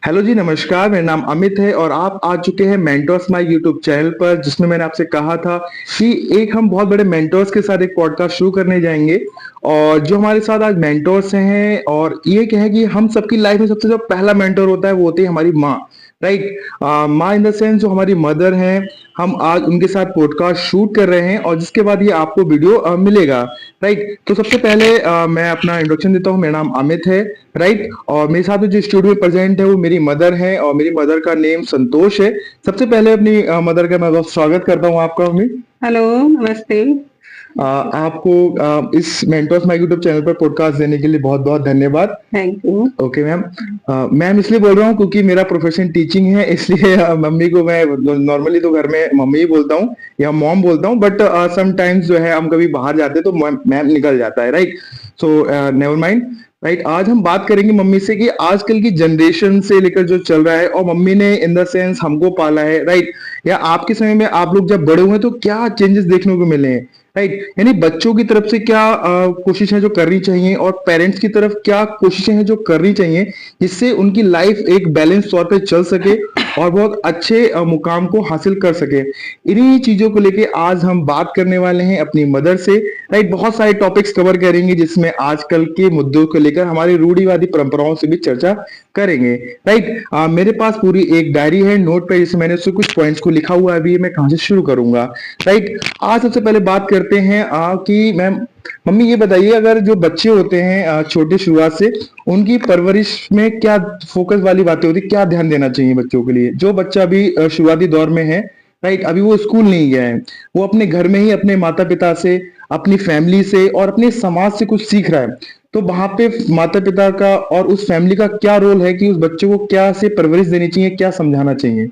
Hello जी, नमस्कार। मेरा नाम अमित है और आप आ चुके हैं मेंटर्स माय यूट्यूब चैनल पर, जिसमें मैंने आपसे कहा था कि एक हम बहुत बड़े मेंटर्स के साथ एक पॉडकास्ट शुरू करने जाएंगे। और जो हमारे साथ आज मेंटर्स हैं, और ये क्या है कि हम सबकी लाइफ में सबसे जो पहला मेंटर होता है वो होती है हमारी माँ। राइट। माँ इन द सेंस जो हमारी मदर हैं। हम आज उनके साथ पॉडकास्ट शूट कर रहे हैं और जिसके बाद ये आपको वीडियो मिलेगा। राइट। तो सबसे पहले मैं अपना इंट्रोडक्शन देता हूँ। मेरा नाम अमित है। राइट। और मेरे साथ जो स्टूडियो में प्रेजेंट है वो मेरी मदर है और मेरी मदर का नेम संतोष है। सबसे पहले अपनी मदर का मैं बहुत स्वागत करता हूँ आपका, मम्मी। हेलो, नमस्ते। आपको इस मेंटर्स माय यूट्यूब चैनल पर पॉडकास्ट देने के लिए बहुत बहुत धन्यवाद। Thank you. Okay ma'am. Ma'am इसलिए बोल रहा हूँ क्योंकि मेरा प्रोफेशन टीचिंग है, इसलिए मम्मी को मैं नॉर्मली तो घर में मम्मी ही बोलता हूँ या मॉम बोलता हूँ, बट समटाइम्स जो है हम कभी बाहर जाते हैं तो मैम निकल जाता है। Right. So never mind. Right. आज हम बात करेंगे मम्मी से कि आजकल की जनरेशन से लेकर जो चल रहा है, और मम्मी ने इन द सेंस हमको पाला है। राइट। या आपके समय में आप लोग जब बड़े हुए तो क्या चेंजेस देखने को मिले हैं। राइट। यानी बच्चों की तरफ से क्या कोशिशें जो करनी चाहिए और पेरेंट्स की तरफ क्या कोशिशें हैं जो करनी चाहिए, जिससे उनकी लाइफ एक बैलेंस तौर पे चल सके और बहुत अच्छे मुकाम को हासिल कर सके। इन्हीं चीजों को लेके आज हम बात करने वाले हैं अपनी मदर से। राइट। बहुत सारे टॉपिक्स कवर करेंगे जिसमें आजकल के मुद्दों को लेकर हमारी रूढ़िवादी परंपराओं से भी चर्चा करेंगे। राइट। मेरे पास पूरी एक डायरी है नोट पे, जिसमें मैंने उससे कुछ पॉइंट्स को लिखा हुआ है। अभी मैं कहाँ से शुरू करूंगा। राइट। आज सबसे पहले बात करते हैं कि मैम, मम्मी ये बताइए, अगर जो बच्चे होते हैं छोटे शुरुआत से, उनकी परवरिश में क्या फोकस वाली बातें होती है, क्या ध्यान देना चाहिए बच्चों के लिए? जो बच्चा अभी शुरुआती दौर में है, राइट, अभी वो स्कूल नहीं गया है, वो अपने घर में ही अपने माता पिता से, अपनी फैमिली से और अपने समाज से कुछ सीख रहा है, तो वहां पे माता पिता का और उस फैमिली का क्या रोल है कि उस बच्चे को क्या से परवरिश देनी चाहिए, क्या समझाना चाहिए?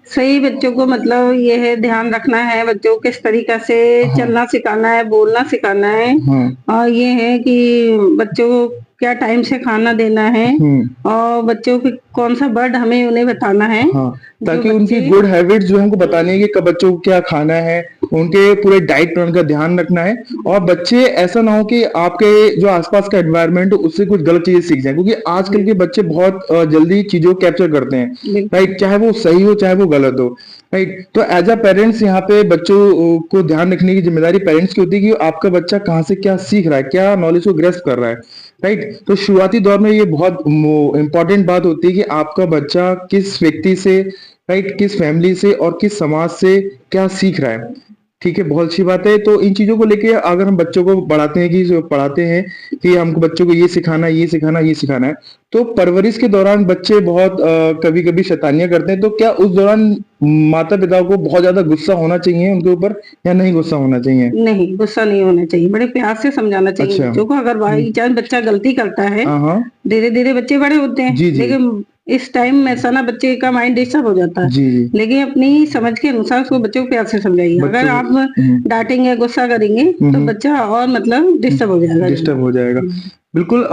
सही बच्चों को मतलब ये है, ध्यान रखना है बच्चों को किस तरीका से हाँ। चलना सिखाना है, बोलना सिखाना है। हाँ। और ये है कि बच्चों को क्या टाइम से खाना देना है और बच्चों की कौन सा वर्ड हमें उन्हें बताना है। हाँ, जो ताकि उनकी बच्चे गुड हैबिट्स जो है हमको बतानी है कि कब बच्चों को क्या खाना है, उनके पूरे डाइट प्लान का ध्यान रखना है। और बच्चे ऐसा ना हो कि आपके जो आसपास का एनवायरनमेंट हो उससे कुछ गलत चीजें सीख जाए, क्योंकि आजकल के बच्चे बहुत जल्दी चीजों को कैप्चर करते हैं। राइट। चाहे वो सही हो चाहे वो गलत हो। राइट। तो एज अ पेरेंट्स यहाँ पे बच्चों को ध्यान रखने की जिम्मेदारी पेरेंट्स की होती है कि आपका बच्चा कहाँ से क्या सीख रहा है, क्या नॉलेज को ग्रैस्प कर रहा है। राइट। तो शुरुआती दौर में ये बहुत इंपॉर्टेंट बात होती है कि आपका बच्चा किस व्यक्ति से, राइट, किस फैमिली से और किस समाज से क्या सीख रहा है। ठीक है, बहुत अच्छी बात है। तो इन चीजों को लेके अगर हम बच्चों को बढ़ाते हैं कि पढ़ाते हैं कि हमको बच्चों को ये सिखाना, ये सिखाना, ये सिखाना है, तो परवरिश के दौरान बच्चे बहुत कभी कभी शैतानियां करते हैं, तो क्या उस दौरान माता पिता को बहुत ज्यादा गुस्सा होना चाहिए उनके ऊपर, या नहीं गुस्सा होना चाहिए? नहीं, गुस्सा नहीं होना चाहिए, बड़े प्यार से समझाना चाहिए अच्छा। बच्चों को। अगर बाई चांस बच्चा गलती करता है, हाँ हाँ। धीरे धीरे बच्चे बड़े होते हैं, जी जी। लेकिन इस टाइम में ऐसा ना बच्चे का माइंड डिस्टर्ब हो जाता है। जी जी। लेकिन अपनी समझ के अनुसार उसको बच्चों को प्यार से समझाइए। अगर बच्चों आप डांटेंगे, गुस्सा करेंगे तो बच्चा और मतलब डिस्टर्ब हो जाएगा। डिस्टर्ब हो जाएगा। बिल्कुल।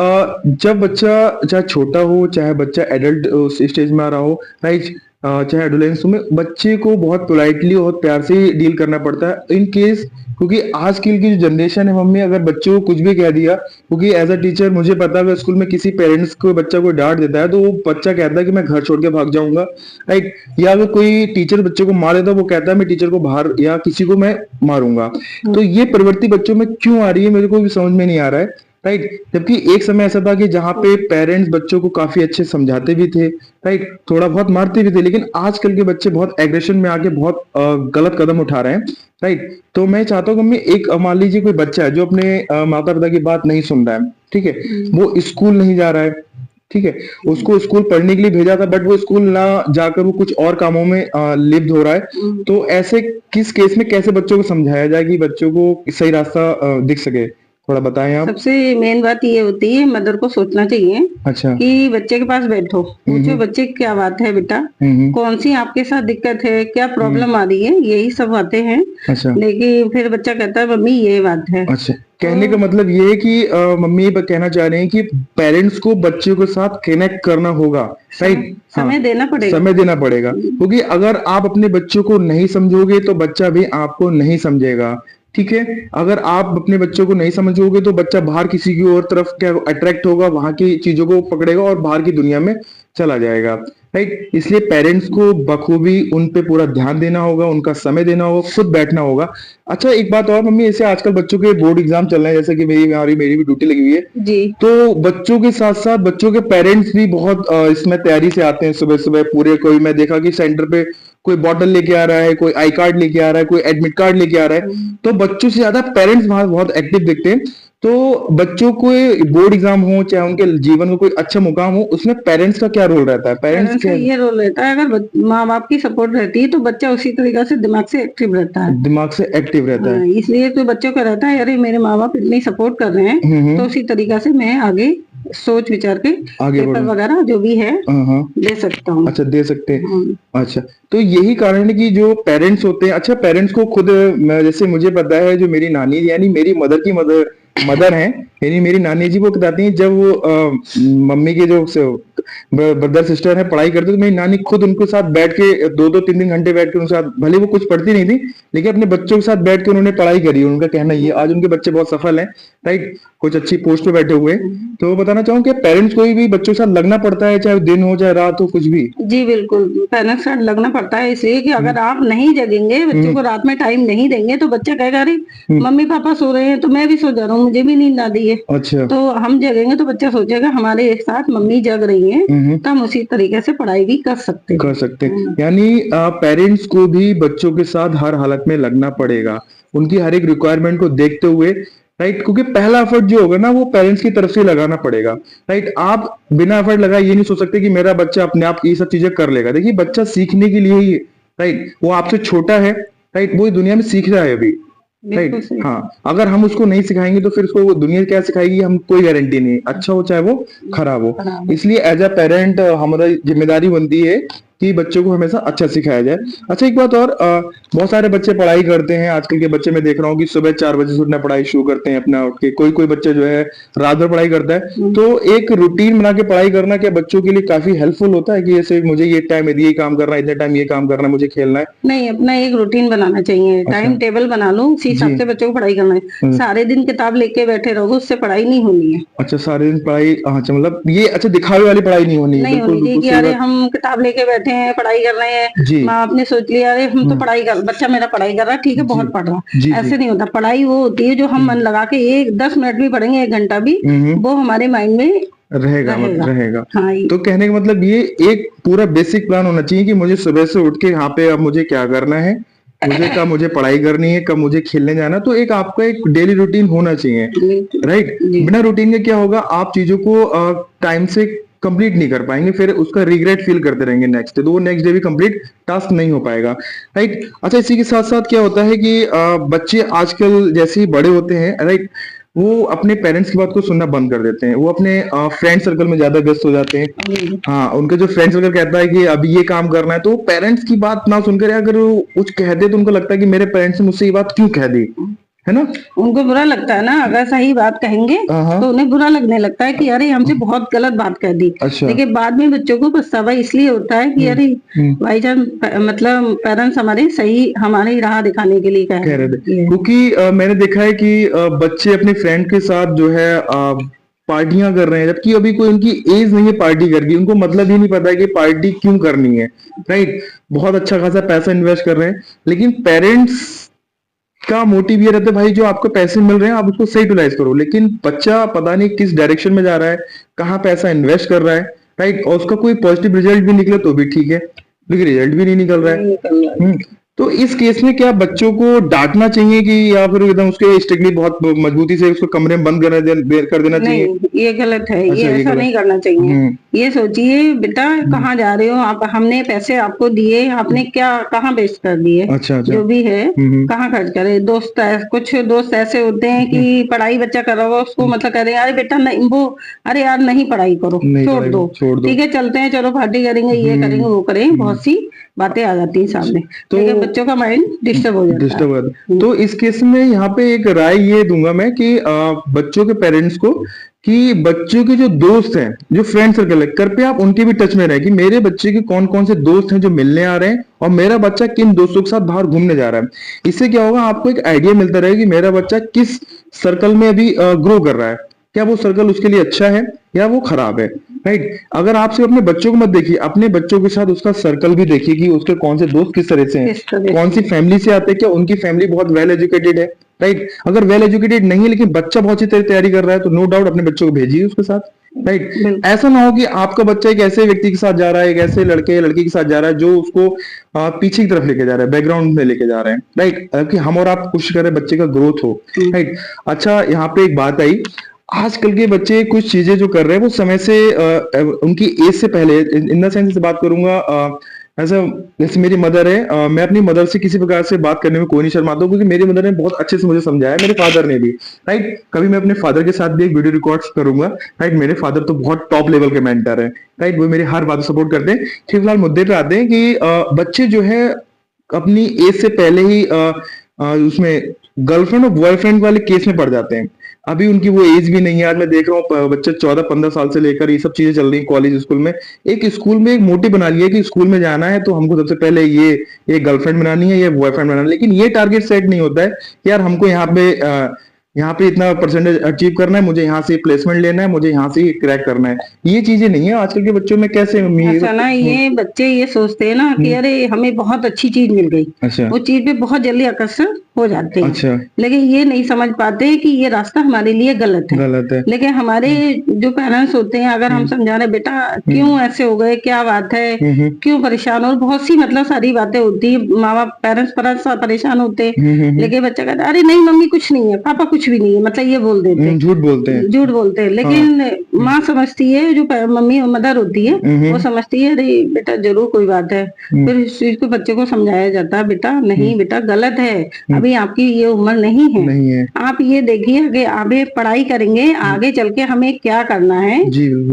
जब बच्चा चाहे छोटा हो चाहे बच्चा एडल्ट स्टेज में आ रहा हो, राइट, चाहे एडोलेंस में, बच्चे को बहुत पोलाइटली और प्यार से डील करना पड़ता है इन केस, क्योंकि आजकल की जो जनरेशन है मम्मी, अगर बच्चों को कुछ भी कह दिया, क्योंकि एज अ टीचर मुझे पता है, अगर स्कूल में किसी पेरेंट्स को बच्चा को डांट देता है तो वो बच्चा कहता है कि मैं घर छोड़ के भाग जाऊंगा। राइट। या अगर कोई टीचर बच्चे को मार देता है, वो कहता है मैं टीचर को बाहर या किसी को मैं मारूंगा। तो ये प्रवृत्ति बच्चों में क्यों आ रही है, मेरे को भी समझ में नहीं आ रहा है। राइट। जबकि एक समय ऐसा था कि जहाँ पे पेरेंट्स बच्चों को काफी अच्छे समझाते भी थे, राइट, थोड़ा बहुत मारते भी थे, लेकिन आजकल के बच्चे बहुत एग्रेशन में आके बहुत गलत कदम उठा रहे हैं। राइट। तो मैं चाहता हूँ कि मैं एक मान लीजिए कोई बच्चा है जो अपने माता पिता की बात नहीं सुन रहा है, ठीक है, वो स्कूल नहीं जा रहा है, ठीक है, उसको स्कूल पढ़ने के लिए भेजा था बट वो स्कूल ना जाकर वो कुछ और कामों में लिप्त हो रहा है, तो ऐसे किस केस में कैसे बच्चों को समझाया जाए कि बच्चों को सही रास्ता दिख सके? थोड़ा बताएं आप। सबसे मेन बात ये होती है, मदर को सोचना चाहिए अच्छा। कि बच्चे के पास बैठो, पूछो बच्चे क्या बात है बेटा, कौन सी आपके साथ दिक्कत है, क्या प्रॉब्लम आ रही है, यही सब बातें हैं। अच्छा। लेकिन फिर बच्चा कहता है मम्मी ये बात है। अच्छा, कहने का मतलब ये है कि मम्मी ये कहना चाह रहे हैं कि पेरेंट्स को बच्चों के साथ कनेक्ट करना होगा। राइट। समय देना पड़ेगा। समय देना पड़ेगा, क्योंकि अगर आप अपने बच्चों को नहीं समझोगे तो बच्चा भी आपको नहीं समझेगा। ठीक है, अगर आप अपने बच्चों को नहीं समझोगे तो बच्चा बाहर किसी की और तरफ क्या अट्रैक्ट होगा, वहां की चीजों को पकड़ेगा और बाहर की दुनिया में चला जाएगा। राइट, इसलिए पेरेंट्स को बखूबी उन पे पूरा ध्यान देना होगा, उनका समय देना होगा, खुद बैठना होगा। अच्छा, एक बात और मम्मी, ऐसे आजकल बच्चों के बोर्ड एग्जाम चल रहे हैं, जैसे कि मेरी भी ड्यूटी लगी हुई है, जी तो बच्चों के साथ साथ बच्चों के पेरेंट्स भी बहुत इसमें तैयारी से आते हैं सुबह सुबह पूरे। कोई मैं देखा कि सेंटर पे कोई बॉटल लेके आ रहा है, कोई आई कार्ड लेके आ रहा है, कोई एडमिट कार्ड लेके आ रहा है, तो बच्चों से ज्यादा पेरेंट्स वहां बहुत एक्टिव दिखते हैं। तो बच्चों को बोर्ड एग्जाम हो चाहे उनके जीवन में कोई अच्छा मुकाम हो, उसमें पेरेंट्स का क्या रोल रहता है? पेरेंट्स पेरेंट्स का क्या ये रोल रहता है, अगर माँ बाप की सपोर्ट रहती है तो बच्चा उसी तरीके से दिमाग से एक्टिव रहता है। दिमाग से एक्टिव रहता है? इसलिए तो बच्चों का रहता है, अरे मेरे माँ बाप इतनी सपोर्ट कर रहे हैं तो उसी तरीका से मैं आगे सोच विचार के आगे पेपर बढ़ो। वगैरह जो भी है हाँ, दे सकता हूँ। अच्छा, दे सकते हैं। अच्छा, तो यही कारण है कि जो पेरेंट्स होते हैं, अच्छा पेरेंट्स को खुद जैसे मुझे पता है, जो मेरी नानी यानी मेरी मदर की मदर हैं, यानी मेरी नानी जी, वो बताती हैं जब वो मम्मी के जो ब्रदर सिस्टर है पढ़ाई करते, तो मेरी नानी खुद उनके साथ बैठ के 2-2 3-3 घंटे बैठ के उनके साथ, भले वो कुछ पढ़ती नहीं थी लेकिन अपने बच्चों के साथ बैठ के उन्होंने पढ़ाई करी। उनका कहना ये, आज उनके बच्चे बहुत सफल हैं, राइट, कुछ अच्छी पोस्ट पे बैठे हुए हैं। तो बताना चाहूँ कि पेरेंट्स को भी बच्चों के साथ लगना पड़ता है, चाहे दिन हो चाहे रात हो, कुछ भी। जी बिल्कुल, पेरेंट्स का लगना पड़ता है, इसलिए कि अगर आप नहीं जगेंगे, बच्चों को रात में टाइम नहीं देंगे तो बच्चा कहेगा अरे मम्मी पापा सो रहे हैं तो मैं भी सो जा रहा हूँ, मुझे भी नींद आ रही है। अच्छा। तो हम जगेंगे तो बच्चा सोचेगा हमारे एक साथ मम्मी जग रही हैं, तो हम उसी तरीके से पढ़ाई भी कर सकते हैं। यानी पेरेंट्स को भी बच्चों के साथ हर हालत में लगना पड़ेगा, उनकी हर एक रिक्वायरमेंट को देखते हुए, राइट, क्योंकि पहला एफर्ट जो होगा ना वो पेरेंट्स की तरफ से लगाना पड़ेगा। राइट, आप बिना एफर्ट लगाए ये नहीं सोच सकते कि मेरा बच्चा अपने आप ये सब चीजें कर लेगा। देखिए, बच्चा सीखने के लिए ही, राइट, वो आपसे छोटा है, राइट, वो दुनिया में सीख रहा है अभी, राइट। हाँ, अगर हम उसको नहीं सिखाएंगे तो फिर उसको वो दुनिया क्या सिखाएगी, हम कोई गारंटी नहीं, अच्छा हो चाहे वो खराब हो। इसलिए एज अ पेरेंट हमारी जिम्मेदारी बनती है कि बच्चों को हमेशा अच्छा सिखाया जाए। अच्छा, एक बात और, बहुत सारे बच्चे पढ़ाई करते हैं, आजकल के बच्चे मैं देख रहा हूँ कि सुबह 4 बजे से उठना पढ़ाई शुरू करते हैं अपना उठ के, कोई कोई बच्चे जो है रात भर पढ़ाई करता है। तो एक रूटीन बना के पढ़ाई करना क्या बच्चों के लिए काफी हेल्पफुल होता है कि जैसे मुझे ये टाइम ये काम करना है, इतने टाइम ये काम करना है, मुझे खेलना है? नहीं, अपना एक रूटीन बनाना चाहिए, टाइम टेबल बना लो, उसी हिसाब से बच्चों को पढ़ाई करना है। सारे दिन किताब लेके बैठे रहोगे, उससे पढ़ाई नहीं होनी है। अच्छा, सारे दिन पढ़ाई, अच्छा, मतलब ये, अच्छा, दिखावे वाली पढ़ाई नहीं होनी है। नहीं होनी चाहिए कि अरे हम किताब लेके बैठे हैं, पढ़ाई कर रहे हैं, माँ बाप ने सोच लिया अरे हम तो पढ़ाई कर, बच्चा मेरा पढ़ाई कर रहा है, ठीक है, बहुत पढ़ रहा, ऐसे नहीं होता। पढ़ाई वो होती है जो हम मन लगा के 10 मिनट भी पढ़ेंगे, 1 घंटा भी, वो हमारे माइंड में रहेगा। हाँ, तो कहने का मतलब ये एक पूरा बेसिक प्लान होना चाहिए कि मुझे सुबह से उठ के यहाँ पे अब मुझे क्या करना है, कब मुझे पढ़ाई करनी है, कब मुझे खेलने जाना। तो एक आपका एक डेली रूटीन होना चाहिए, राइट। बिना रूटीन के क्या होगा, आप चीजों को टाइम से कंप्लीट नहीं कर पाएंगे, फिर उसका रिग्रेट फील करते रहेंगे नेक्स्ट डे, तो वो नेक्स्ट डे भी कंप्लीट टास्क नहीं हो पाएगा, राइट। अच्छा, इसी के साथ साथ क्या होता है कि बच्चे आजकल जैसे ही बड़े होते हैं, राइट, वो अपने पेरेंट्स की बात को सुनना बंद कर देते हैं, वो अपने फ्रेंड सर्कल में ज्यादा व्यस्त हो जाते हैं। हाँ, उनका जो फ्रेंड सर्कल कहता है कि अभी ये काम करना है, तो पेरेंट्स की बात ना सुनकर अगर वो कुछ कह दे तो उनको लगता है कि मेरे पेरेंट्स ने मुझसे ये बात क्यों कह दी, है ना? उनको बुरा लगता है ना, अगर सही बात कहेंगे तो उन्हें बुरा लगने लगता है कि अरे हमसे बहुत गलत बात कह दी। अच्छा। लेकिन बाद में बच्चों को पछतावा इसलिए होता है कि अरे भाईजान, मतलब पेरेंट्स हमारे सही, हमारी राह दिखाने के लिए कह रहे थे। क्योंकि मैंने देखा है कि बच्चे अपने फ्रेंड के साथ जो है पार्टियां कर रहे हैं, जबकि अभी कोई उनकी एज नहीं है पार्टी करके, उनको मतलब ही नहीं पता है कि पार्टी क्यों करनी है, राइट। बहुत अच्छा खासा पैसा इन्वेस्ट कर रहे हैं, लेकिन पेरेंट्स का मोटिव ये रहता है, भाई जो आपको पैसे मिल रहे हैं आप उसको सही यूटिलाइज करो। लेकिन बच्चा पता नहीं किस डायरेक्शन में जा रहा है, कहाँ पैसा इन्वेस्ट कर रहा है, राइट, और उसका कोई पॉजिटिव रिजल्ट भी निकले तो भी ठीक है, लेकिन रिजल्ट भी नहीं निकल रहा है। तो इस केस में क्या बच्चों को डांटना चाहिए कि या फिर एकदम उसके स्ट्रिक्टली बहुत मजबूती से उसको कमरे में बंद कर देना चाहिए? नहीं, ये गलत है। अच्छा, ये ऐसा नहीं करना चाहिए। ये सोचिए बेटा, कहाँ जा रहे हो आप, हमने पैसे आपको दिए, आपने क्या कहाँ वेस्ट कर दिए? अच्छा, जो भी है कहाँ खर्च करे? कुछ दोस्त ऐसे होते हैं कि पढ़ाई बच्चा कर रहा हो उसको मतलब कह रहे हैं अरे बेटा नहीं, वो अरे यार नहीं पढ़ाई करो, छोड़ दो, ठीक है चलते हैं, चलो पार्टी करेंगे, ये करेंगे, वो करेंगे, बहुत सी बातें आ जाती है सामने, तो बच्चों का माइंड डिस्टर्ब हो जाता है। तो इस केस में यहाँ पे एक राय ये दूंगा मैं कि बच्चों के पेरेंट्स को कि बच्चों के जो दोस्त हैं, जो फ्रेंड सर्कल है, कृपया आप उनके भी टच में रहें कि मेरे बच्चे के कौन कौन से दोस्त हैं जो मिलने आ रहे हैं और मेरा बच्चा किन दोस्तों के साथ बाहर घूमने जा रहा है। इससे क्या होगा, आपको एक आइडिया मिलता रहेगा कि मेरा बच्चा किस सर्कल में अभी ग्रो कर रहा है, क्या वो सर्कल उसके लिए अच्छा है या वो खराब है। राइट। अगर आप सिर्फ अपने बच्चों को मत देखिए, अपने बच्चों के साथ उसका सर्कल भी देखिए कि उसके कौन से दोस्त किस तरह से हैं, कौन सी फैमिली से आते हैं, क्या उनकी फैमिली बहुत वेल एजुकेटेड है। राइट। अगर वेल एजुकेटेड नहीं है लेकिन बच्चा बहुत अच्छी तरह तैयारी कर रहा है तो नो डाउट अपने बच्चों को भेजिए उसके साथ। राइट। ऐसा ना हो कि आपका बच्चा एक ऐसे व्यक्ति के साथ जा रहा है, एक ऐसे लड़के लड़की के साथ जा रहा है जो उसको पीछे की तरफ लेके जा रहा है, बैकग्राउंड में लेके जा रहे हैं। राइट। कि हम और आप कोशिश करें बच्चे का ग्रोथ हो। राइट। अच्छा, यहाँ पे एक बात आई, आजकल के बच्चे कुछ चीजें जो कर रहे हैं वो समय से उनकी एज से पहले, इन द सेंस से बात करूंगा, ऐसा जैसे मेरी मदर है, मैं अपनी मदर से किसी प्रकार से बात करने में कोई नहीं शर्माता हूँ क्योंकि मेरी मदर ने बहुत अच्छे से मुझे समझाया, मेरे फादर ने भी। राइट। कभी मैं अपने फादर के साथ भी एक वीडियो रिकॉर्ड करूंगा। राइट। मेरे फादर तो बहुत टॉप लेवल के मेंटर है। राइट। वो मेरी हर बात सपोर्ट करते हैं। ठीक, फिलहाल मुद्दे पे आते हैं कि बच्चे जो है अपनी एज से पहले ही उसमें गर्लफ्रेंड और बॉयफ्रेंड वाले केस में पड़ जाते हैं। अभी उनकी वो एज भी नहीं है। आज मैं देख रहा हूँ बच्चे 14-15 साल से लेकर ये सब चीजें चल रही हैं कॉलेज स्कूल में। एक स्कूल में एक मोटिव बना लिया कि स्कूल में जाना है तो हमको सबसे पहले ये गर्लफ्रेंड बनानी है, ये बॉयफ्रेंड बनाना है। लेकिन ये टारगेट सेट नहीं होता है कि यार हमको यहाँ पे इतना परसेंटेज अचीव करना है, मुझे यहाँ से प्लेसमेंट लेना है, मुझे यहाँ से क्रैक करना है। ये चीजें नहीं है आजकल के बच्चों में। कैसे ऐसा ना, ये बच्चे ये सोचते हैं ना कि अरे हमें बहुत अच्छी चीज मिल गई, अच्छा, वो चीज पे बहुत जल्दी आकर्षण हो जाते हैं। अच्छा, लेकिन ये नहीं समझ पाते कि ये रास्ता हमारे लिए गलत है। गलत है। लेकिन हमारे जो पेरेंट्स होते हैं, अगर हम समझा रहे बेटा क्यों ऐसे हो गए, क्या बात है, क्यों परेशान हो, बहुत सी मतलब सारी बातें होती है, माँ बाप पेरेंट्स परेशान होते हैं। लेकिन बच्चा कहता है अरे नहीं मम्मी कुछ नहीं है, पापा कुछ भी नहीं है, मतलब ये बोल देते हैं, झूठ बोलते हैं, झूठ बोलते हैं। लेकिन माँ समझती है, जो मम्मी मदर होती है वो समझती है अरे बेटा जरूर कोई बात है। फिर इस चीज को बच्चे को समझाया जाता है, बेटा नहीं बेटा गलत है, अभी आपकी ये उम्र नहीं है। आप ये देखिए कि आगे पढ़ाई करेंगे, आगे चल के हमें क्या करना है,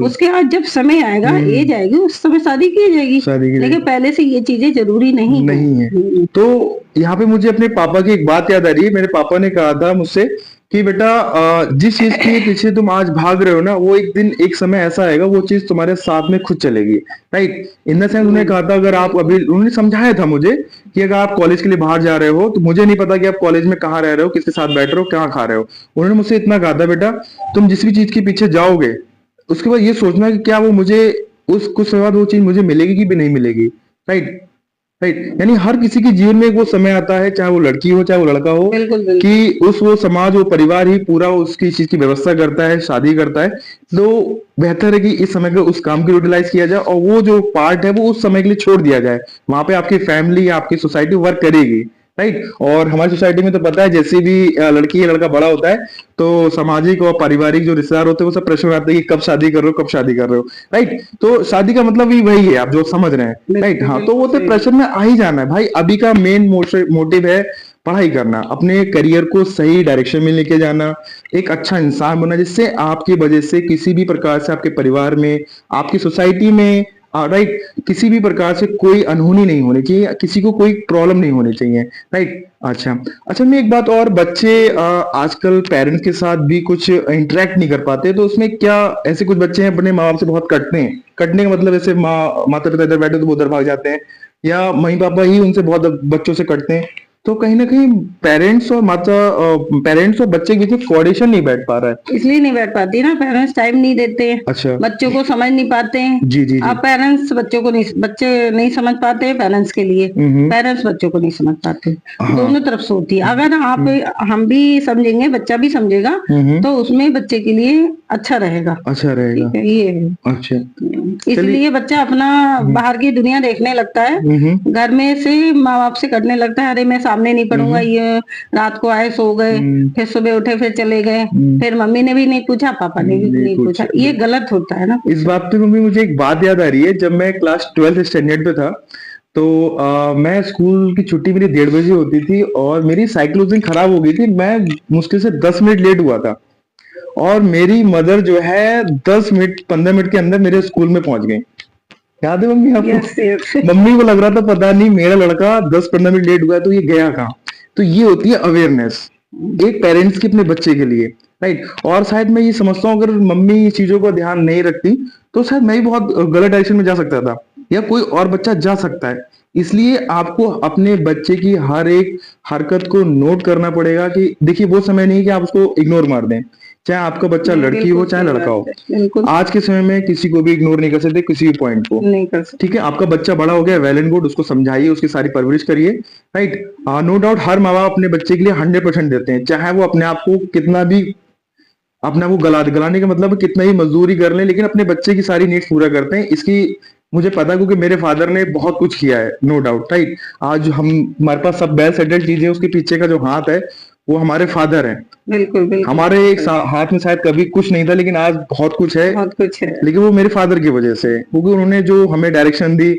उसके बाद जब समय आएगा, एज आएगी, उस समय शादी की जाएगी। लेकिन पहले से ये चीजें जरूरी नहीं है। तो यहाँ पे मुझे अपने पापा की एक बात याद आ रही है। मेरे पापा ने कहा था मुझसे कि बेटा जिस चीज के पीछे तुम आज भाग रहे हो ना, वो एक दिन एक समय ऐसा आएगा वो चीज तुम्हारे साथ में खुद चलेगी। राइट। इन द सेंस उन्होंने कहा था, अगर आप अभी, उन्होंने समझाया था मुझे कि अगर आप कॉलेज के लिए बाहर जा रहे हो तो मुझे नहीं पता कि आप कॉलेज में कहाँ रह रहे हो, किसके साथ बैठ रहे हो, कहाँ खा रहे हो। उन्होंने मुझसे इतना कहा था, बेटा तुम जिस भी चीज के पीछे जाओगे उसके बाद ये सोचना कि क्या वो मुझे उस कुछ समय बाद वो चीज मुझे मिलेगी कि भी नहीं मिलेगी। राइट। राइट। यानी हर किसी के जीवन में एक वो समय आता है, चाहे वो लड़की हो चाहे वो लड़का हो, कि वो समाज, वो परिवार ही पूरा उसकी चीज की व्यवस्था करता है, शादी करता है। तो बेहतर है कि इस समय को उस काम की यूटिलाइज किया जाए और वो जो पार्ट है वो उस समय के लिए छोड़ दिया जाए। वहां पे आपकी फैमिली, आपकी सोसाइटी वर्क करेगी। राइट। और हमारी सोसाइटी में तो पता है, जैसे भी लड़की या लड़का बड़ा होता है तो सामाजिक और पारिवारिक जो रिश्तेदार होते हैं वो सब प्रश्न आते हैं कि कब शादी कर रहे हो, कब शादी कर रहे हो। राइट। तो शादी का मतलब ही वही है, आप जो समझ रहे हैं। राइट। हाँ, तो वो तो प्रश्न में आ ही जाना है भाई। अभी का मेन मोटिव है पढ़ाई करना, अपने करियर को सही डायरेक्शन में लेके जाना, एक अच्छा इंसान बनना जिससे आपकी वजह से किसी भी प्रकार से आपके परिवार में, आपकी सोसाइटी में, राइट, किसी भी प्रकार से कोई अनहोनी नहीं होनी चाहिए, किसी को कोई प्रॉब्लम नहीं होनी चाहिए। राइट। अच्छा मैं एक बात और, बच्चे आजकल पेरेंट्स के साथ भी कुछ इंटरेक्ट नहीं कर पाते, तो उसमें क्या, ऐसे कुछ बच्चे हैं अपने माँ बाप से बहुत कटते हैं। कटने का मतलब ऐसे माता पिता इधर बैठे तो वो उधर भाग जाते हैं, या मम्मी पापा ही उनसे बहुत बच्चों से कटते हैं। तो कहीं ना कहीं पेरेंट्स और बच्चे के बीच में कोऑर्डिनेशन नहीं बैठ पा रहा है। इसलिए नहीं बैठ पाती ना, पेरेंट्स टाइम नहीं देते हैं। अच्छा। बच्चों को समझ नहीं पाते हैं। जी। अब पेरेंट्स बच्चों को नहीं, बच्चे नहीं समझ पाते हैं पेरेंट्स के लिए, पेरेंट्स बच्चों को नहीं समझ पाते। दोनों तरफ से होती है। अगर हम भी समझेंगे, बच्चा भी समझेगा, तो उसमें बच्चे के लिए अच्छा रहेगा। ये है। अच्छा। इसलिए बच्चा अपना बाहर की दुनिया देखने लगता है, घर में से माँ बाप से कटने लगता है, अरे मैं सामने नहीं पढ़ूंगा, ये रात को आए सो गए, फिर सुबह उठे फिर चले गए, फिर मम्मी ने भी नहीं पूछा, पापा ने भी नहीं पूछा। ये गलत होता है ना। इस बात पे मम्मी मुझे एक बात याद आ रही है। जब मैं क्लास 12th स्टैंडर्ड पे था तो मैं स्कूल की छुट्टी मेरी 1:30 बजे होती थी और मेरी साइकिल उस दिन खराब हो गई थी। मैं मुश्किल से 10 मिनट लेट हुआ था और मेरी मदर जो है 10 मिनट 15 मिनट के अंदर मेरे स्कूल में पहुंच गई। याद है मम्मी आपको? मम्मी को लग रहा था पता नहीं मेरा लड़का 10-15 मिनट लेट हुआ है तो ये गया कहाँ। तो ये होती है अवेयरनेस एक पेरेंट्स की अपने बच्चे के लिए। राइट। और शायद मैं ये समझता हूँ अगर मम्मी इस चीजों को ध्यान नहीं रखती तो शायद मैं भी बहुत गलत डायरेक्शन में जा सकता था, या कोई और बच्चा जा सकता है। इसलिए आपको अपने बच्चे की हर एक हरकत को नोट करना पड़ेगा कि देखिए वो समय नहीं कि आप उसको इग्नोर मार दें, चाहे आपका बच्चा नहीं, लड़की हो बिल्कुल चाहे सही लड़का हो। बात है, बिल्कुल आज के समय में किसी को भी इग्नोर नहीं कर सकते किसी भी पॉइंट को। नहीं कर सकते। ठीक है, आपका बच्चा बड़ा हो गया, वेल एंड गुड, उसको समझाइए, उसकी सारी परवरिश करिए, राइट। नो डाउट हर माँ बाप अपने बच्चे के लिए 100% देते हैं, चाहे वो अपने आप को कितना भी अपना वो गलाने का मतलब है कितना ही मजदूरी कर लें, लेकिन अपने बच्चे की सारी नीड्स पूरा करते हैं। इसकी मुझे पता है क्योंकि मेरे फादर ने बहुत कुछ किया है, नो डाउट, राइट। आज हम हमारे पास सब वेल सेटल्ड चीजें, उसके पीछे का जो हाथ है वो हमारे फादर हैं। बिल्कुल बिल्कुल हमारे एक हाथ में शायद कभी कुछ नहीं था, लेकिन आज बहुत कुछ है, बहुत कुछ है। लेकिन वो मेरे फादर की वजह से है, क्योंकि उन्होंने जो हमें डायरेक्शन दी,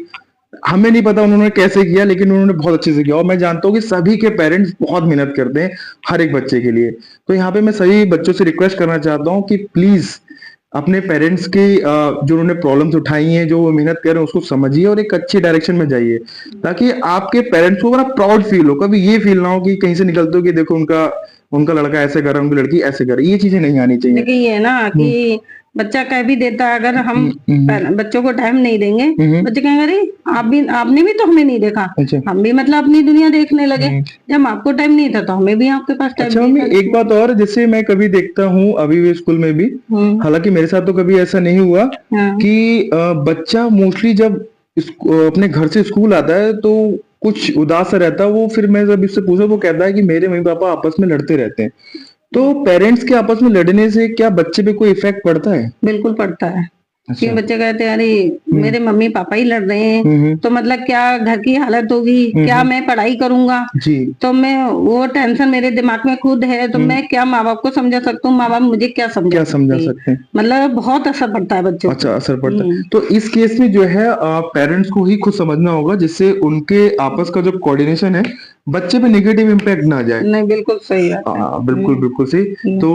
हमें नहीं पता उन्होंने कैसे किया, लेकिन उन्होंने बहुत अच्छे से किया। और मैं जानता हूँ कि सभी के पेरेंट्स बहुत मेहनत करते हैं हर एक बच्चे के लिए। तो यहाँ पे मैं सभी बच्चों से रिक्वेस्ट करना चाहता हूँ कि प्लीज अपने पेरेंट्स की जो उन्होंने प्रॉब्लम्स उठाई हैं, जो वो मेहनत कर रहे हैं, उसको समझिए और एक अच्छी डायरेक्शन में जाइए, ताकि आपके पेरेंट्स को बड़ा प्राउड फील हो। कभी ये फील ना हो कि कहीं से निकलते हो कि देखो उनका उनका लड़का ऐसे कर रहा है, उनकी लड़की ऐसे कर रही है। ये चीजें नहीं आनी चाहिए। देखिए ये है ना कि बच्चा कह भी देता है, अगर हम बच्चों को टाइम नहीं देंगे, बच्चे कहेंगे अरे आपने भी तो हमें नहीं देखा, अच्छा। हम भी मतलब अपनी दुनिया देखने लगे, जब आपको टाइम नहीं था तो हमें भी आपके पास टाइम अच्छा नहीं मम्मी, एक बात और, जैसे मैं कभी देखता हूँ अभी भी स्कूल में भी, हालांकि मेरे साथ तो कभी ऐसा नहीं हुआ कि बच्चा मोस्टली जब अपने घर से स्कूल आता है तो कुछ उदास सा रहता है वो। फिर मैं जब इससे पूछा, वो कहता है कि मेरे मम्मी पापा आपस में लड़ते रहते हैं। तो पेरेंट्स के आपस में लड़ने से क्या बच्चे पे कोई इफेक्ट पड़ता है? बिल्कुल पड़ता है। कि अच्छा। बच्चे कहते हैं अरे मेरे मम्मी पापा ही लड़ रहे हैं, तो मतलब क्या घर की हालत होगी, क्या मैं पढ़ाई करूंगा जी। तो मैं वो टेंशन मेरे दिमाग में खुद है, तो मैं क्या माँ बाप को समझा सकता हूँ, माँ बाप मुझे क्या समझा सकते हैं? मतलब बहुत असर पड़ता है बच्चों अच्छा, असर पड़ता है। तो इस केस में जो है पेरेंट्स को ही खुद समझना होगा, जिससे उनके आपस का जो कोऑर्डिनेशन है बच्चे पे नेगेटिव इम्पैक्ट ना जाए। नहीं बिल्कुल सही है। बिल्कुल बिल्कुल सही। तो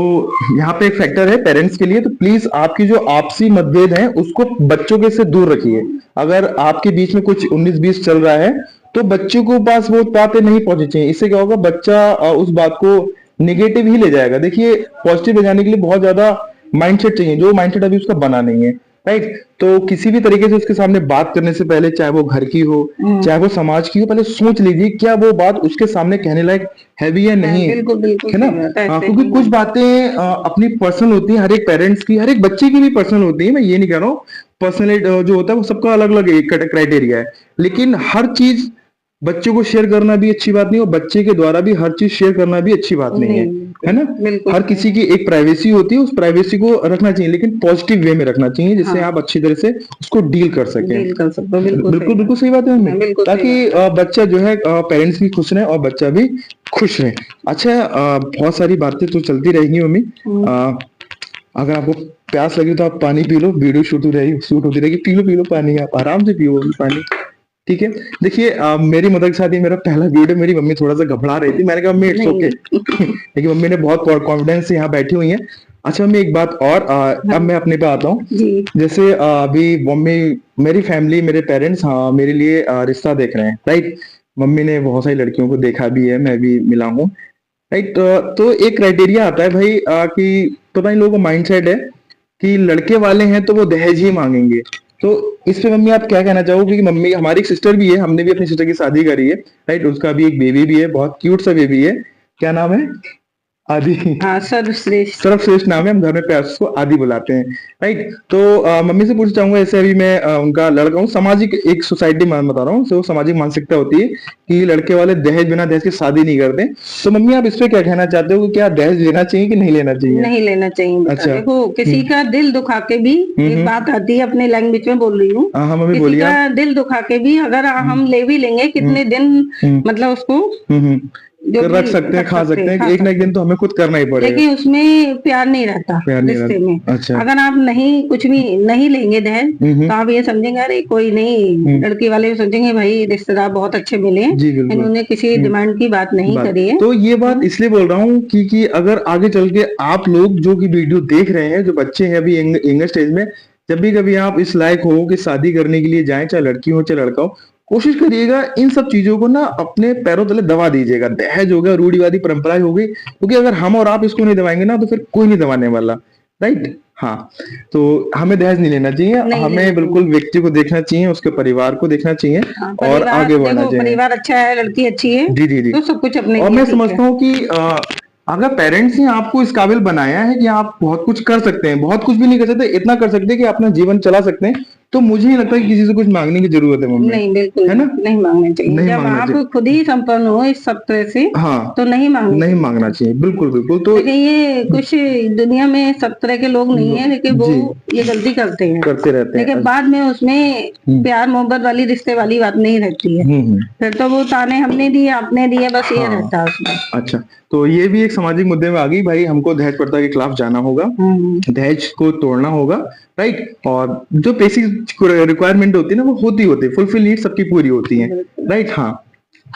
यहाँ पे एक फैक्टर है पेरेंट्स के लिए, तो प्लीज आपकी जो आपसी मतभेद है उसको बच्चों के से दूर रखिए। अगर आपके बीच में कुछ 19-20 चल रहा है तो बच्चों को पास वो बातें नहीं पहुंचनी चाहिए। इससे क्या होगा, बच्चा उस बात को निगेटिव ही ले जाएगा। देखिए पॉजिटिव ले जाने के लिए बहुत ज्यादा माइंडसेट चाहिए, जो माइंडसेट अभी उसका बना नहीं है, राइट। तो किसी भी तरीके से उसके सामने बात करने से पहले, चाहे वो घर की हो चाहे वो समाज की हो, पहले सोच लीजिए क्या वो बात उसके सामने कहने लायक है भी या नहीं है। बिल्कुल बिल्कुल है ना? क्योंकि कुछ बातें अपनी पर्सनल होती है, हर एक पेरेंट्स की, हर एक बच्चे की भी पर्सनल होती है। मैं ये नहीं कह रहा हूँ, पर्सनल जो होता है वो सबका अलग अलग एक क्राइटेरिया है, लेकिन हर चीज बच्चों को शेयर करना भी अच्छी बात नहीं, और बच्चे के द्वारा भी हर चीज शेयर करना भी अच्छी बात नहीं है, है ना? हर किसी की एक प्राइवेसी होती है, उस प्राइवेसी को रखना चाहिए, लेकिन पॉजिटिव वे में रखना चाहिए, जिससे आप अच्छी तरह से उसको डील कर सकें। बिल्कुल बिल्कुल सही बात है मम्मी, ताकि बच्चा जो है पेरेंट्स भी खुश रहे और बच्चा भी खुश रहे। अच्छा, बहुत सारी बातें तो चलती रहेंगी मम्मी। अगर आपको प्यास लगी तो आप पानी पी लो, वीडियो शूट होती रहेगी, पी लो पानी, आप आराम से पियो पानी, ठीक है। देखिए मेरी मदर के साथ ये मेरा पहला वीडियो, मेरी मम्मी थोड़ा सा घबरा रही थी, मैंने कहा मम्मी इट्स ओके, लेकिन मम्मी ने बहुत कॉन्फिडेंस से यहाँ बैठी हुई है। अच्छा मम्मी, एक बात और, अब मैं अपने पे आता हूँ। जैसे अभी मम्मी, मेरी फैमिली, मेरे पेरेंट्स मेरे लिए रिश्ता देख रहे हैं, राइट। मम्मी ने बहुत सारी लड़कियों को देखा भी है, मैं भी मिला हूँ, राइट। तो एक क्राइटेरिया आता है भाई कि पता नहीं लोगों का माइंडसेट है कि लड़के वाले हैं तो वो दहेज ही मांगेंगे। तो इस पे मम्मी आप क्या कहना चाहोगे? कि मम्मी, हमारी एक सिस्टर भी है, हमने भी अपनी सिस्टर की शादी करी है, राइट। उसका भी एक बेबी भी है, बहुत क्यूट सा बेबी है। क्या नाम है? आदि। हाँ, सर्वश्रेष्ठ नाम है, हम घर में प्यार से उसको आदि बुलाते हैं, राइट। तो मम्मी से पूछना चाहूंगा, ऐसे अभी मैं उनका लड़का हूँ, सामाजिक एक सोसाइटी में बता रहा हूँ, तो सामाजिक मानसिकता होती है कि लड़के वाले बिना दहेज की शादी नहीं करते। तो मम्मी आप इस पे क्या कहना चाहते हो कि क्या दहेज लेना चाहिए कि नहीं लेना चाहिए? नहीं लेना चाहिए। अच्छा, देखो किसी का दिल दुखा के भी, एक बात आती है, अपने लैंग्वेज में बोल रही हूँ, किसी का दिल दुखा के भी अगर हम ले भी लेंगे, कितने दिन मतलब उसको रख सकते हैं, खा सकते हैं, एक ना एक दिन तो हमें खुद करना ही पड़ेगा, लेकिन उसमें प्यार नहीं रहता रिश्ते में। अच्छा। अगर आप नहीं कुछ भी नहीं लेंगे दहेज, तो आप ये समझेंगे अरे कोई नहीं, लड़की वाले सोचेंगे भाई रिश्तेदार बहुत अच्छे मिले हैं, इन्होंने किसी डिमांड की बात नहीं करी है। तो ये बात इसलिए बोल रहा हूँ कि अगर आगे चल के आप लोग जो की वीडियो देख रहे हैं, जो बच्चे हैं अभी यंगर स्टेज में, जब भी कभी आप इस लायक हो कि शादी करने के लिए जाएं, चाहे लड़की हो चाहे लड़का हो, कोशिश करिएगा इन सब चीजों को ना अपने पैरों तले दबा दीजिएगा। दहेज हो गया, रूढ़िवादी परंपराएं हो गई, क्योंकि अगर हम और आप इसको नहीं दबाएंगे ना तो फिर कोई नहीं दबाने वाला, राइट। हाँ, तो हमें दहेज नहीं लेना चाहिए, हमें बिल्कुल व्यक्ति को देखना चाहिए, उसके परिवार को देखना चाहिए और आगे बढ़ना चाहिए। परिवार अच्छा है, लड़की अच्छी है, जी जी जी, तो सब कुछ अपने। और मैं समझता हूँ कि अगर पेरेंट्स ने आपको इस काबिल बनाया है कि आप बहुत कुछ कर सकते हैं, बहुत कुछ भी नहीं कर सकते, इतना कर सकते हैं कि अपना जीवन चला सकते हैं, तो मुझे नहीं लगता कि किसी से कुछ मांगने की जरूरत है मम्मी। नहीं, बिल्कुल है ना, नहीं मांगना चाहिए। नहीं जब मांगना आप चाहिए। खुद ही संपन्न हो इस सब तरह से, हाँ, तो नहीं नहीं मांगना चाहिए, बिल्कुल बिल्कुल। तो लेकिन ये कुछ दुनिया में सब तरह के लोग नहीं है, लेकिन वो ये गलती करते हैं, करते रहते हैं, लेकिन बाद में उसमें प्यार मोहब्बत वाली रिश्ते वाली बात नहीं रहती है, फिर तो वो ताने हमने दिए आपने दिए, बस ये रहता है उसमें। अच्छा, तो ये भी एक सामाजिक मुद्दे में आ गई भाई, हमको दहेज प्रथा के खिलाफ जाना होगा, दहेज को तोड़ना होगा, राइट। और जो बेसिक रिक्वायरमेंट होती है ना वो होती है, फुलफिल नीड सबकी पूरी होती है, राइट। हाँ,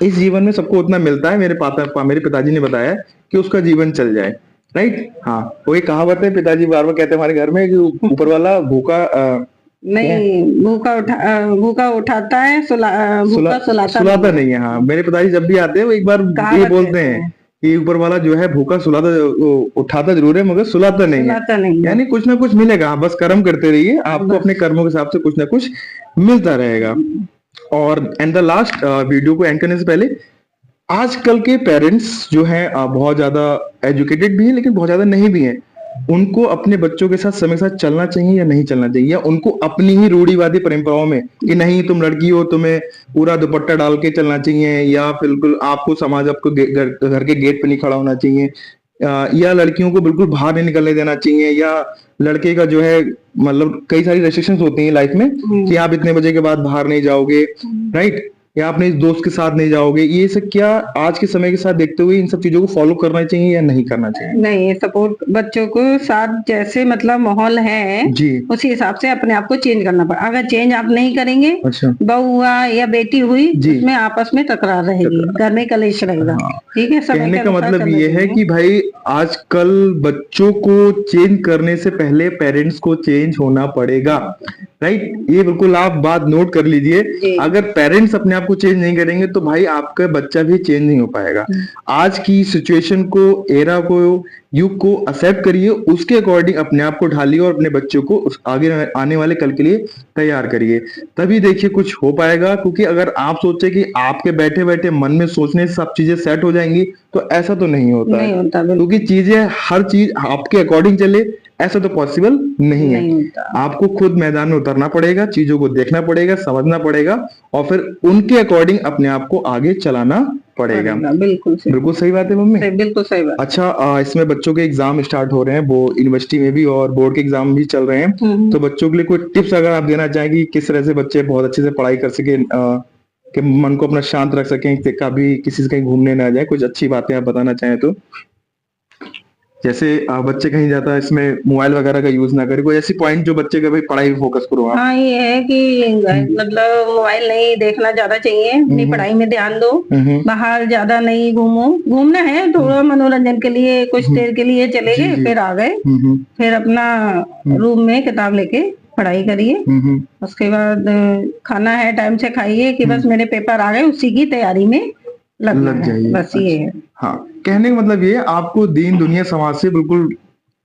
इस जीवन में सबको उतना मिलता है, मेरे पिताजी ने बताया कि उसका जीवन चल जाए, राइट। हाँ, वो एक कहावत है, पिताजी बार बार कहते हैं हमारे घर में कि ऊपर वाला भूखा नहीं, भूखा उठाता है, भूखा सुलाता नहीं है। हाँ, मेरे पिताजी जब भी आते हैं वो एक बार ये बोलते हैं कि ऊपर वाला जो है भूखा उठाता जरूर है मगर सुलाता नहीं है, यानी कुछ ना कुछ मिलेगा, बस कर्म करते रहिए, आपको अपने कर्मों के हिसाब से कुछ ना कुछ मिलता रहेगा। और एंड द लास्ट, वीडियो को एंड करने से पहले, आजकल के पेरेंट्स जो हैं बहुत ज्यादा एजुकेटेड भी हैं लेकिन बहुत ज्यादा नहीं भी हैं, उनको अपने बच्चों के साथ समय के साथ चलना चाहिए या नहीं चलना चाहिए, या उनको अपनी ही रूढ़िवादी परंपराओं में कि नहीं तुम लड़की हो तुम्हें पूरा दुपट्टा डाल के चलना चाहिए, या बिल्कुल आपको समाज आपको घर के गेट पे नहीं खड़ा होना चाहिए, या लड़कियों को बिल्कुल बाहर नहीं निकलने देना चाहिए, या लड़के का जो है मतलब कई सारी रेस्ट्रिक्शंस होती हैं लाइफ में कि आप इतने बजे के बाद बाहर नहीं जाओगे, राइट, या अपने दोस्त के साथ नहीं जाओगे। ये सब क्या आज के समय के साथ देखते हुए इन सब चीजों को फॉलो करना चाहिए या नहीं करना चाहिए? नहीं, सपोर्ट बच्चों को साथ जैसे मतलब माहौल है जी, उसी हिसाब से अपने आप को चेंज करना पड़ा। अगर चेंज आप नहीं करेंगे, अच्छा, बहू हुआ या बेटी हुई, उसमें आपस में तकरार रहेगी, घर में कलेश रहेगा। ठीक है, कहने का मतलब ये है कि भाई आजकल बच्चों को चेंज करने से पहले पेरेंट्स को चेंज होना पड़ेगा, राइट। ये बिल्कुल आप बात नोट कर लीजिए, अगर पेरेंट्स अपने आप को चेंज नहीं करेंगे तो भाई आपका बच्चा भी चेंज नहीं हो पाएगा। आज की सिचुएशन को, एरा को, युग को एक्सेप्ट करिए, उसके अकॉर्डिंग अपने आप को ढालिए और अपने बच्चों को आगे आने वाले कल के लिए तैयार करिए, तभी देखिए कुछ हो पाएगा। क्योंकि अगर आप सोचे कि आपके बैठे बैठे मन में सोचने से सब चीजें सेट हो जाएंगी तो ऐसा तो नहीं होता है, क्योंकि चीजें हर चीज आपके अकॉर्डिंग चले ऐसा तो पॉसिबल नहीं है। आपको खुद मैदान में उतरना पड़ेगा, चीजों को देखना पड़ेगा, समझना पड़ेगा और फिर उनके अकॉर्डिंग अपने आप को आगे चलाना पड़ेगा। बिल्कुल सही बात है मम्मी, बिल्कुल सही बात। अच्छा, इसमें बच्चों के एग्जाम स्टार्ट हो रहे हैं, वो यूनिवर्सिटी में भी और बोर्ड के एग्जाम भी चल रहे हैं, तो बच्चों के लिए कोई टिप्स अगर आप देना चाहेंगे किस तरह से बच्चे बहुत अच्छे से पढ़ाई कर सके, कि मन को अपना शांत रख सकें, कभी किसी से कहीं घूमने ना जाए, कुछ अच्छी बातें आप बताना चाहें तो। जैसे बच्चे कहीं जाता है इसमें मोबाइल वगैरह का यूज ना करे, कोई ऐसी पॉइंट जो बच्चे का भाई पढ़ाई फोकस करो आप। हाँ, ये है कि मतलब मोबाइल नहीं देखना ज्यादा चाहिए, अपनी पढ़ाई में ध्यान दो, बाहर ज्यादा नहीं घूमो, घूमना है थोड़ा मनोरंजन के लिए, कुछ देर के लिए चले गए फिर आ गए, फिर अपना रूम में किताब लेके पढ़ाई करिए, उसके बाद खाना है टाइम से खाइए कि बस मेरे पेपर आ गए उसी की तैयारी में लग जाइए, बस ये है। हाँ, कहने का मतलब ये है आपको दीन दुनिया समाज से बिल्कुल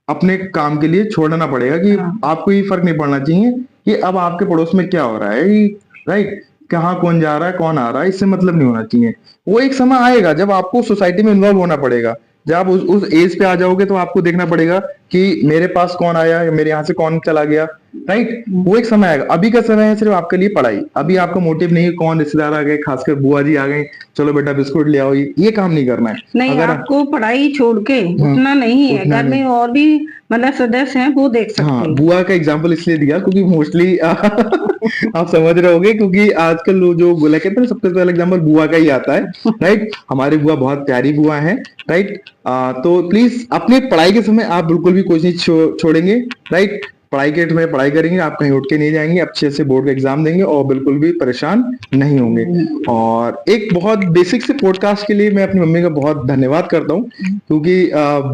अपने काम के लिए छोड़ना पड़ेगा कि आपको ये फर्क नहीं पड़ना चाहिए कि अब आपके पड़ोस में क्या हो रहा है, राइट, कहाँ कौन जा रहा है कौन आ रहा है, इससे मतलब नहीं होना चाहिए। वो एक समय आएगा जब आपको सोसाइटी में इन्वॉल्व होना पड़ेगा, जब आप उस एज पे आ जाओगे तो आपको देखना पड़ेगा कि मेरे पास कौन आया या मेरे यहाँ से कौन चला गया, राइट। वो एक समय आएगा, अभी का समय है सिर्फ आपके लिए पढ़ाई, अभी आपका मोटिव नहीं है कौन रिश्तेदार आ गए, खासकर बुआ जी आ गए, चलो बेटा बिस्कुट ले आओ, ये काम नहीं करना है। नहीं, अगर आपको पढ़ाई छोड़ के उतना नहीं है, घर में और भी मतलब सदस्य हैं वो देख सकते हैं। हाँ, बुआ का एग्जाम्पल इसलिए दिया क्योंकि मोस्टली आप समझ रहे होंगे, क्योंकि आजकल जो बोला कहते हैं सबसे पहला एग्जाम्पल बुआ का ही आता है, राइट। हमारी बुआ बहुत प्यारी बुआ है, राइट। तो प्लीज अपनी पढ़ाई के समय आप बिल्कुल भी कोई चीज छोड़ेंगे, राइट। पढ़ाई के समय पढ़ाई करेंगे, आप कहीं उठ के नहीं जाएंगे, अच्छे से बोर्ड का एग्जाम देंगे और बिल्कुल भी परेशान नहीं होंगे। और एक बहुत बेसिक से पॉडकास्ट के लिए मैं अपनी मम्मी का बहुत धन्यवाद करता हूँ, क्योंकि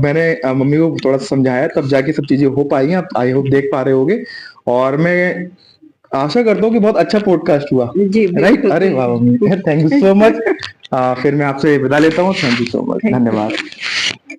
मैंने मम्मी को थोड़ा समझाया तब जाके सब चीजें हो पाई हैं, आप आई होप देख पा रहे होगे। और मैं आशा करता हूँ कि बहुत अच्छा पॉडकास्ट हुआ। जी राइट, बिल्कुल। अरे वाह mummy, thank you so much. फिर मैं आपसे विदा लेता हूँ। Thank you so much, Thank you. धन्यवाद।